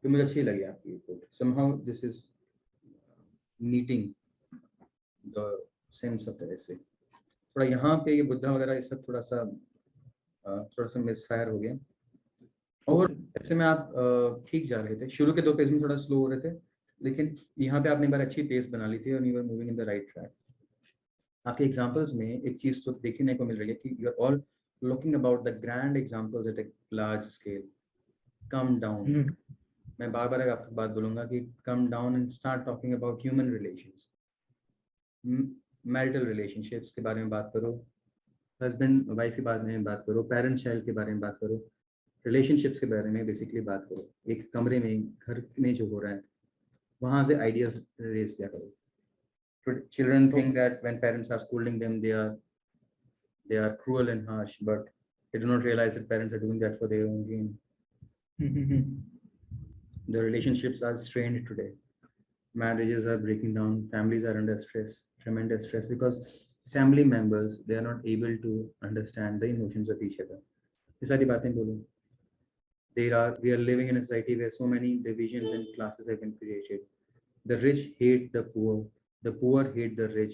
तो मुझे अच्छी लगी आपकी report. Somehow this is meeting the sense of the essay. थोड़ा यहाँ पे ये बुद्धा वगैरह ये सब थोड़ा सा मिसफायर हो गया. और ऐसे में आप ठीक जा रहे थे. शुरू के 2 पेज में थोड़ा स्लो हो रहे थे, लेकिन यहाँ पे आपने एक बार अच्छी पेस बना ली थी और you are moving in the right track. आपके एग्जांपल्स में एक चीज तो देखने को मिल रही है कि you are all looking about the grand examples at a large scale. Come down. मैं बार बार आपको बात बोलूंगा कि come down and start talking about human relations. Marital relationships के बारे में बात करो, हस्बैंड वाइफ के बारे में बात करो, पेरेंट चाइल्ड के बारे में बात करो, रिलेशनशिप्स के बारे में बेसिकली बात करो. एक कमरे में, घर में जो हो रहा है वहां से आइडियाज रेज किया करो. Children think that when parents are scolding them, they are cruel and harsh, but they do not realize that parents are doing that for their own gain. The relationships are strained today. Marriages are breaking down. Families are under stress, tremendous stress, because family members, they are not able to understand the emotions of each other. ये सारी बातें बोलो. We are living in a society where so many divisions and classes have been created. The rich hate the poor hate the rich.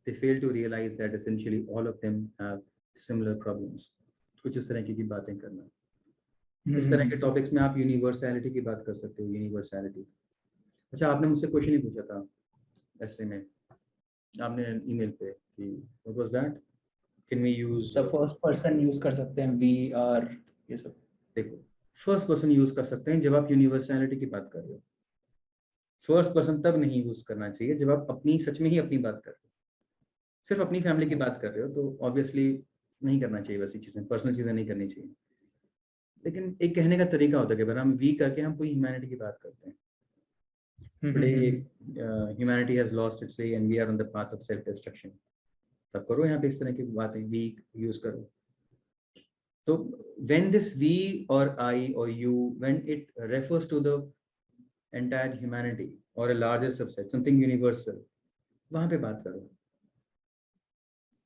They fail to realize that essentially all of them have similar problems. कुछ इस तरह की बातें करना. इस तरह के topics में आप यूनिवर्सैलिटी की बात कर सकते हो. यूनिवर्सैलिटी. अच्छा, आपने मुझसे क्वेश्चन ही पूछा था ऐसे में, आपने ईमेल पे कि what was that, can we use first person use कर सकते हैं, वी आर, ये सब. देखो, फर्स्ट पर्सन यूज कर सकते हैं जब आप यूनिवर्सैलिटी की बात कर रहे हो. फर्स्ट पर्सन तब नहीं यूज करना चाहिए जब आप अपनी सच में ही अपनी बात कर रहे हो, सिर्फ अपनी फैमिली की बात कर रहे हो, तो ऑब्वियसली नहीं करना चाहिए वैसी चीजें, पर्सनल चीजें नहीं करनी चाहिए. लेकिन एक कहने का तरीका होता है कि अगर हम वी करके हम पूरी ह्यूमैनिटी की बात करते हैं. Today humanity has lost its way and we are on the path of self destruction. तब करो यहाँ पे इस तरह की बातें, वी यूज करो. तो when this we or I or you, when it refers to the entire humanity or a larger subset, something universal, वहां पे बात करो.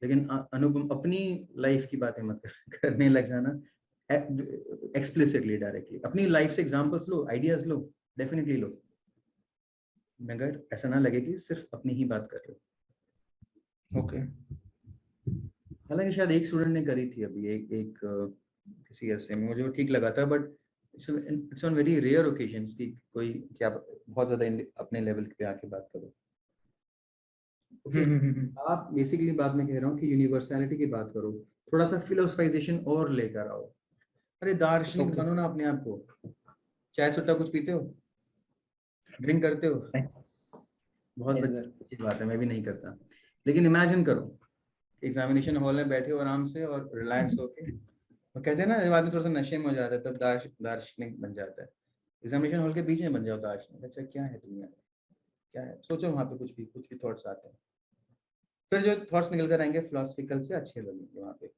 लेकिन अनुपम अपनी लाइफ की बातें मत करने लग जाना एक्सप्लिसिटली, डायरेक्टली. अपनी लाइफ से एग्जांपल्स लो, आइडियाज लो, डेफिनेटली लो, मगर ऐसा ना लगे कि सिर्फ अपनी ही बात कर रहे हो. ओके. हालांकि शायद एक स्टूडेंट ने करी थी अभी एक किसी ऐसे में, मुझे वो ठीक लगा था, but it's on very rare occasions कि कोई क्या बहुत ज्यादा अपने लेवल पे आके बात करो. आप बेसिकली बात में कह रहा हूँ कि यूनिवर्सैलिटी की बात करो, थोड़ा सा फिलोसफाइजेशन और लेकर आओ. अरे दार्शनिक बनो ना अपने आप को. चाय सुट्टा कुछ पीते हो, ड्रिंक करते हो? बहुत अच्छी बात है, मैं भी नहीं करता. लेकिन इमेजिन करो एग्जामिनेशन हॉल में बैठे हो आराम से और रिलैक्स होके, और कहते हैं ना जब आदमी थोड़ा सा नशे में हो जाता है तब दार्शनिक बन जाता है. एग्जामिनेशन हॉल के बीच में बन जाओ दार्शनिक. अच्छा क्या है दुनिया में, क्या है, सोचो वहां पे कुछ भी थॉट्स आते हैं. फिर जो थॉट्स निकल कर आएंगे फिलोसफिकल से अच्छे लगेंगे. वहां पे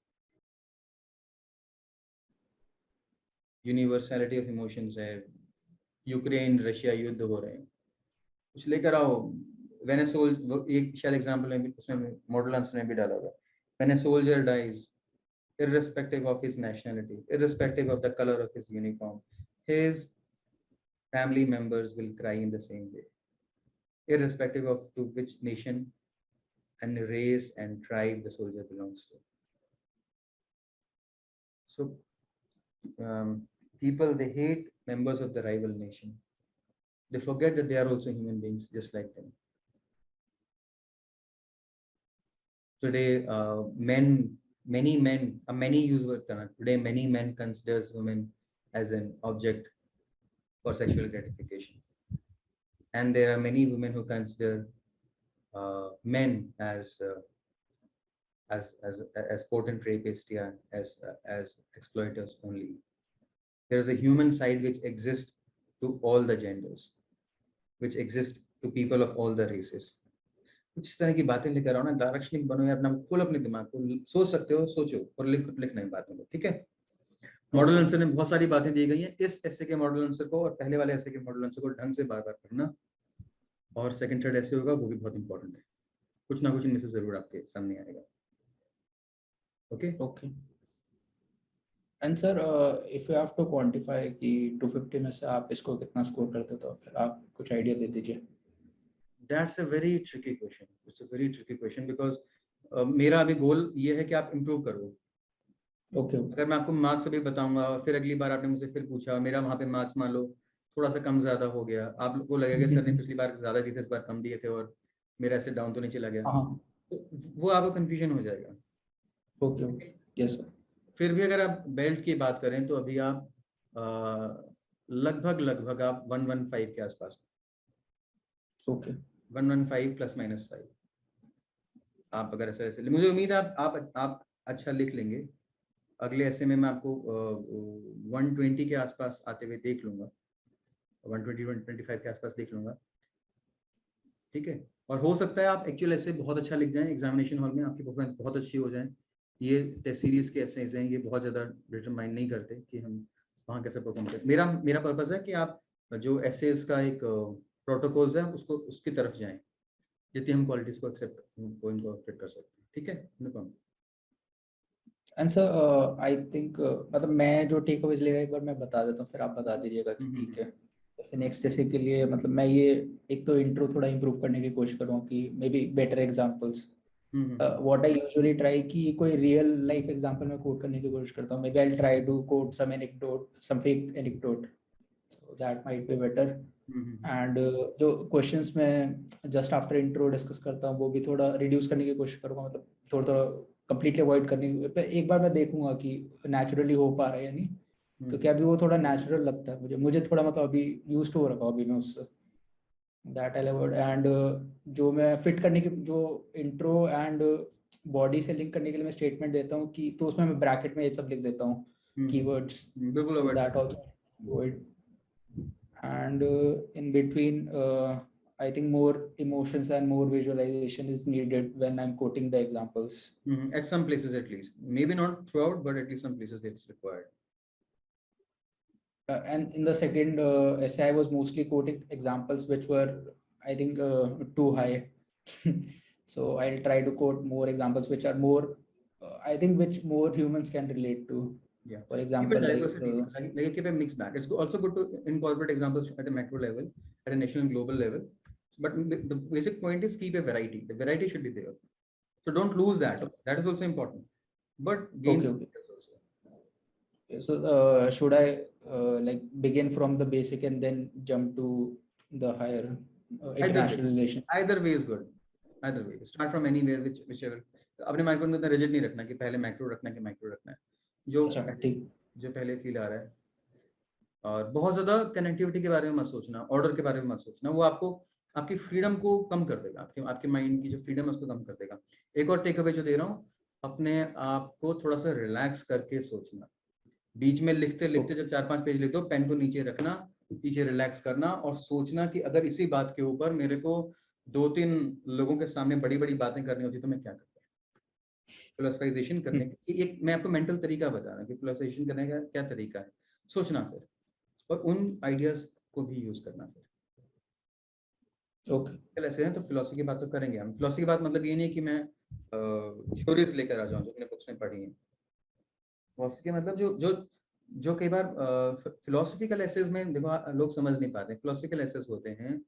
यूनिवर्सैलिटी ऑफ इमोशंस है, यूक्रेन रशिया युद्ध हो रहे हैं, कुछ लेकर आओ. व्हेन अ सोल्जर, एक शायद एग्जांपल में उसमें मॉडल आंसर में भी डाला हुआ है. When a soldier dies, irrespective of his nationality, irrespective of the color of his uniform, his family members will cry in the same way, irrespective of to which nation and race and tribe the soldier belongs to. So people, they hate members of the rival nation. They forget that they are also human beings just like them. Today many use word today many men considers women as an object for sexual gratification, and there are many women who consider men as potent rapists, yeah, as exploiters only. There is a human side which exists to all the genders, which exists to people of all the races. कुछ इस तरह की बातें लेकर आओ ना, दार्शनिक बनो यार. अपना खोल अपने दिमाग को, सोच सकते हो सोचो, और लिखना है बातों को. ठीक है. मॉडल आंसर में बहुत सारी बातें दी गई हैं. इस ऐसे के मॉडल आंसर को और पहले वाले ऐसे के मॉडल आंसर को ढंग से बार बार करना, और सेकंड थर्ड ऐसे होगा वो भी बहुत इंपॉर्टेंट है. कुछ ना कुछ इनमें से जरूर आपके सामने आएगा. Okay. And sir if you have to quantify कि 250 में से आप इसको कितना स्कोर करते तो फिर आप कुछ आइडिया दे दीजिए. That's a very tricky question. It's a very tricky question because मेरा अभी गोल ये है कि आप इम्प्रूव करो. ओके. अगर मैं आपको मार्क्स अभी बताऊंगा, फिर अगली बार आपने मुझसे फिर पूछा, मेरा वहाँ पे मार्क्स मान लो थोड़ा सा कम ज़्यादा हो गया, आपको लगेगा सर ने पिछली बार ज़्यादा दिए थे, इस बार कम दिए थे और मेरा ऐसे डाउन तो नहीं चला गया, हाँ. तो वो आपको कन्फ्यूजन हो जाएगा. ओके. ओके. Yes sir. फिर भी अगर आप बेल्ट की बात करें तो अभी आप लगभग लगभग आप 115 के आसपास, ओके. 115 plus minus 5. आप अगर ऐसे ऐसे, मुझे उम्मीद है आप अच्छा लिख लेंगे. अगले ऐसे में मैं आपको 120 के आसपास आते हुए देख लूंगा, 120 125 के आसपास देख लूंगा. ठीक है. और हो सकता है आप एक्चुअल ऐसे बहुत अच्छा लिख जाएं, एग्जामिनेशन हॉल में आपकी परफॉर्मेंस बहुत अच्छी हो जाए. ये टेस्ट सीरीज के ऐसे हैं, ये बहुत ज़्यादा डिटरमाइन नहीं करते कि हम वहाँ कैसे परफॉर्म करें. मेरा पर्पज़ है कि आप जो एसेस का एक प्रोटोकॉल्स है उसको उसकी तरफ जाएं, जितनी हम क्वालिटीज़ को एक्सेप्ट को इनकॉर्पोरेट कर सकते हैं. ठीक है, no problem. And sir I think मतलब मैं जो टेक अवेज लेगा एक बार मैं बता देता हूँ, फिर आप बता दीजिएगा कि ठीक है. जैसे नेक्स्ट जैसे के लिए मतलब मैं ये एक तो इंट्रो थोड़ा इंप्रूव करने की कोशिश करूँ कि maybe better examples. What I usually try कि कोई रियल लाइफ एग्जांपल में कोट करने की कोशिश करता हूँ. Maybe I try to quote some anecdote, some fake anecdote, so that might be better. And जो क्वेश्चंस में जस्ट आफ्टर इंट्रो डिस्कस करता हूँ वो भी थोड़ा रिड्यूस करने की कोशिश करूँगा, मतलब थोड़ा थोड़ा कंप्लीटली अवॉइड करने की. एक बार मैं देखूंगा कि नेचुरली हो पा रहा है या नहीं, क्योंकि अभी वो थोड़ा नेचुरल लगता है मुझे थोड़ा मतलब अभी यूज टू हो रखा हूँ अभी मैं उससे. That I love. एंड जो मैं फिट करने की जो इंट्रो एंड बॉडी से लिंक करने के लिए मैं स्टेटमेंट देता हूँ कि तो उसमें मैं ब्रैकेट में ये सब लिख देता हूँ कीवर्ड्स, बिल्कुल so avoid that also avoid. And in between I think more emotions and more visualization is needed when I'm quoting the examples. at some places at least, maybe not throughout, but at least some places it's required. And in the second essay I was mostly quoting examples which were I think too high. So I'll try to quote more examples which are more I think which more humans can relate to. Yeah. For Keep example, it like diversity, like keep a mixed bag. It's also good to incorporate examples at a macro level, at a national and global level. But the basic point is keep a variety. The variety should be there. So don't lose that. That is also important. But gain okay. So should I like begin from the basic and then jump to the higher international relation? Either way is good. Either way. Start from anywhere, whichever. अपने micro में इतना rigid नहीं रखना कि पहले macro रखना है कि माइक्रो रखना है. जो पहले फील आ रहा है. और बहुत ज़्यादा कनेक्टिविटी के बारे में मत सोचना, ऑर्डर के बारे में मत सोचना. वो आपको आपकी फ्रीडम को कम कर देगा, आपके माइंड की जो फ्रीडम है उसको कम कर देगा. एक और टेक अवे जो दे रहा हूँ, अपने आप को थोड़ा सा रिलैक्स करके सोचना. बीच में लिखते लिखते जब 4-5 पेज लिखते हो, पेन को नीचे रखना, पीछे रिलैक्स करना और सोचना कि अगर इसी बात के ऊपर मेरे को 2-3 लोगों के सामने बड़ी-बड़ी बातें करनी होती तो मैं क्या करता. फिलोसफाइजेशन करने की एक मैं आपको मेंटल तरीका बता रहा हूँ कि फिलोसफाइजेशन करने का क्या तरीका है. सोचना फिर, और उन आइडियाज को भी यूज करना फिर. ओके. ऐसे हैं तो फिलोसफी की बात तो करेंगे हम. फिलोसफी की बात मतलब ये नहीं कि मैं थ्योरीज लेकर आ जाऊं जो मैंने बुक्स में पढ़ी हैं. फिलोसफी के मतलब जो कई बार फिलोसफिकल एसेस में देखो लोग समझ नहीं पाते. फिलोसफिकल एसेस होते हैं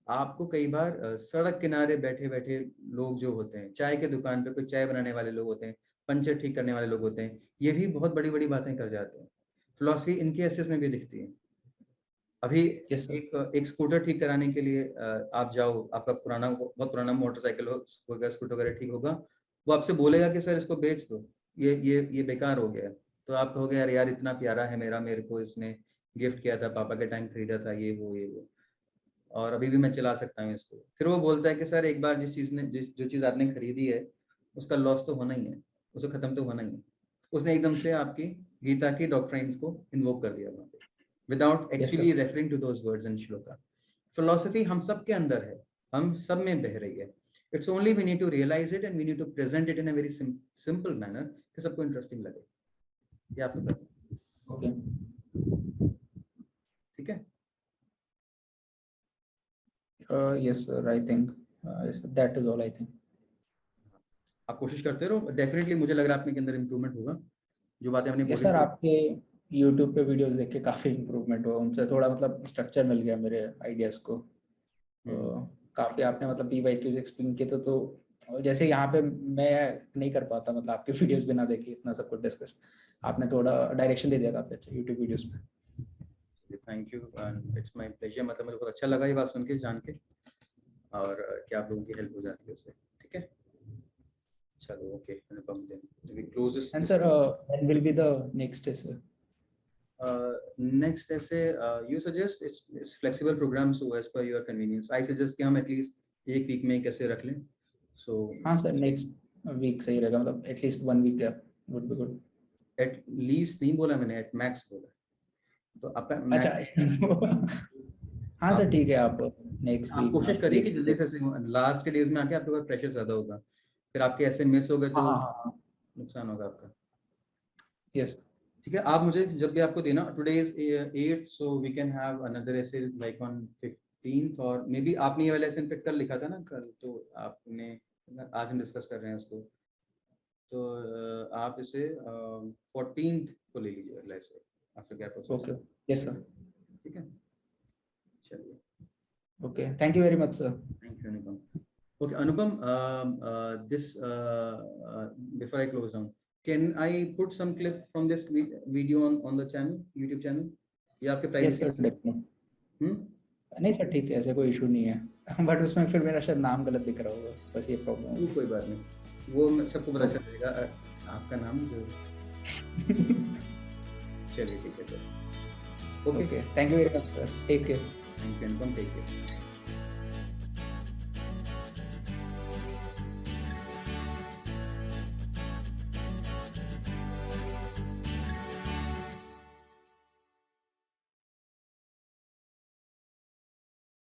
आपको कई बार सड़क किनारे बैठे बैठे लोग जो होते हैं, चाय के दुकान पे कोई चाय बनाने वाले लोग होते हैं, पंचर ठीक करने वाले लोग होते हैं, ये भी बहुत बड़ी बड़ी बातें कर जाते हैं. फिलोसफी इनके एसेस में भी दिखती है. अभी एक स्कूटर ठीक कराने के लिए आप जाओ, आपका बहुत पुराना मोटरसाइकिल होगा, स्कूटर वगैरह ठीक होगा, वो आपसे बोलेगा कि सर इसको बेच दो, ये बेकार हो गया. तो आप कहोगे यार इतना प्यारा है मेरे को इसने गिफ्ट किया था, पापा के टाइम खरीदा था, ये वो और अभी भी मैं चला सकता हूँ इसको. फिर वो बोलता है कि सर एक बार जो चीज़ आपने खरीदी है उसका लॉस तो होना ही है, उसे खत्म तो होना ही है. उसने एकदम से आपकी गीता की डॉक्ट्राइन्स को इन्वोक कर दिया वहाँ पे, without actually referring to those words and shloka. Philosophy हम सब के अंदर है, हम सब में बह रही है. It's only we need to realize it and we need to present it in a very simple manner कि सबको इंटरेस्टिंग लगे. ये आप बताओ. ओके. ठीक है. Yes sir, I think that is all I think. आप कोशिश करते रहो, डेफिनेटली मुझे लग रहा है आप में के अंदर इम्प्रूवमेंट होगा. जो बातें हमने ये बोली सर थी। आपके YouTube पे वीडियोस देख के काफी इम्प्रूवमेंट हुआ, उनसे थोड़ा मतलब स्ट्रक्चर मिल गया मेरे आइडियाज को। काफी आपने मतलब PYQs एक्सप्लेन किए तो जैसे यहाँ पे मैं नहीं कर पाता, मतलब आपके वीडियोस बिना देखे इतना सब कुछ डिस्कस, आपने थोड़ा डायरेक्शन दे दिया काफी अच्छा YouTube वीडियोस में। Thank you and it's my pleasure, मतलब मुझे बहुत अच्छा लगा ये बात सुन के, जान के, और कि आप लोगों की हेल्प हो जाती है उससे। ठीक है, चलो okay Anupam, then we close this. And sir when will be the next day sir? Next ऐसे you suggest it's flexible programme, so as per your convenience I suggest कि हम एटलीस्ट एक वीक में कैसे रख लें। सो हाँ सर, नेक्स्ट वीक सही रहेगा, मतलब एटलीस्ट 1 वीक का would be good. At least नहीं बोला मैंने, एट मैक्स बोला, तो आपका अच्छा मैक्स। हाँ सर आप ठीक है, आप नेक्स्ट आप वीक कोशिश आप करिए कि देख जल्दी लीजिए। से लास्ट के डेज में आके आपके पास प्रेशर ज़्यादा होगा, फिर आपके ऐसे मिस हो गए हाँ तो हाँ हाँ, नुकसान होगा आपका। यस। ठीक है, आप मुझे जब भी आपको देना, today is 8th, so we can have another essay like on 15th, और मे बी आपने ये वाला ऐसे इनफेक्ट कल लिखा था ना, कल तो आपने, आज हम डिस्कस कर रहे हैं उसको, तो आप इसे 14th को ले लीजिए अगला ऐसे after gap of 6। Okay, yes sir. ठीक है, चलिए, okay, thank you very much sir. Thank you Anupam. Okay, Anupam, this before I close down, can I put some clip from this video on the channel, YouTube channel? या आपके yes privacy sir, में? Definitely. नहीं sir ठीक है, ऐसे कोई issue नहीं है बट उसमें फिर मेरा शायद नाम गलत दिख रहा होगा, बस ये प्रॉब्लम वो कोई बात नहीं, वो सबको पता चल जाएगा, आपका नाम जो। चलिए ठीक है sir, okay, okay, thank you very much sir, take care. Thank you Anupam, take care.